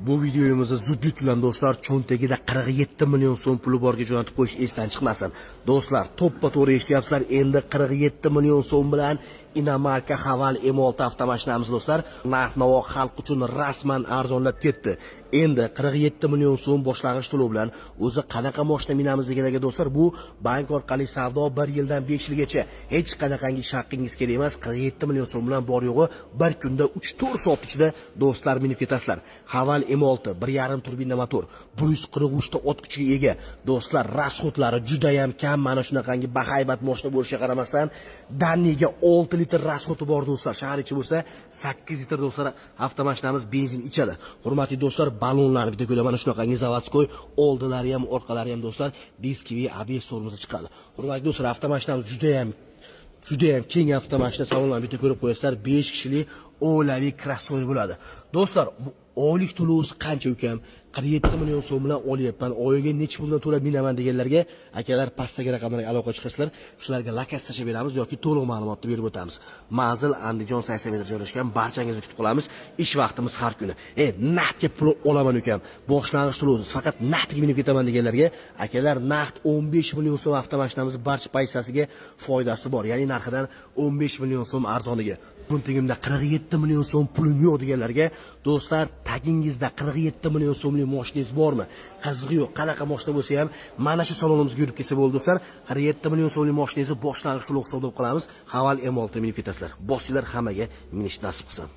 Bu videomizni zudlik bilan do'stlar cho'ntagida 47 million so'm puli borga jo'natib qo'yish esdan chiqmasin. Do'stlar, to'ppa-to'g'ri eshityapsizlar. Endi 47 million so'm bilan Inomarka Haval M6 avtomashinamiz do'stlar, narx-navo xalq uchun rasman arzonlab ketdi. Endi 47 million so'm boshlang'ich to'lov bilan o'zi qanaqa mashina minamiz deganlarga do'stlar, bu bank orqali savdo 1 yildan 5 yilgacha hech qanaqangi shaqingiz kerak emas. 47 million so'm bilan bor yo'g'i bir kunda 3-4 soat ichida do'stlar minib ketasizlar. Haval M6 1.5 turbina motor, 143 ta ot kuchiga ega. Do'stlar, rasxodlari juda ham kam. Mana shunaqangi bahaybat mashina bo'lishiga qaramasdan, daniga 6 litr rasxodi bor do'stlar. Shahar ichi bo'lsa 8 litr do'stlar avtomashinamiz benzin ichadi. Hurmatli do'stlar, balonlarni bitta ko'la mana shunaqangi zavodskoy, oldilari ham, orqalari ham do'stlar diskivi ABS tormozi chiqadi. Hurmatli do'stlar, avtomashinamiz juda ham keng avtomashina, salonlarni bitta ko'rib qo'yasizlar. 5 kishilik oilaviy crossover bo'ladi. Do'stlar, bu oylik to'lovingiz qancha ekan? 47 million so'm bilan olyapman. Oyiga necha puldan to'lab minaman deganlarga akalar pastdagi raqamlarga aloqa chiqasizlar. Sizlarga lakas tashab beramiz yoki to'liq ma'lumotni berib o'tamiz. Manzil Andijon 80 metr joylashgan. Barchangizni kutib qolamiz. Ish vaqtimiz har kuni. Naqdga pul olaman ekan. Boshlang'ich to'lovingiz faqat naqdga minib ketaman deganlarga akalar naqd 15 million so'm avtomashinamiz barcha paysasiga foydasi bor. Ya'ni narxidan 15 million so'm arzoniga. Buntingimda 47 million so'm pulim yo'q deganlarga do'stlar, tagingizda 47 million so'mlik mashinangiz bormi? Qizig'i yo'q, qanaqa mashina bo'lsa ham mana shu salonimizga yurib kelsa bo'ldi do'stlar. 47 million so'mlik mashinangizni boshlang'ich to'lov hisobida qilamiz. Haval M6 minib ketasizlar. Bossinglar, hammaga minish nasib qilsin.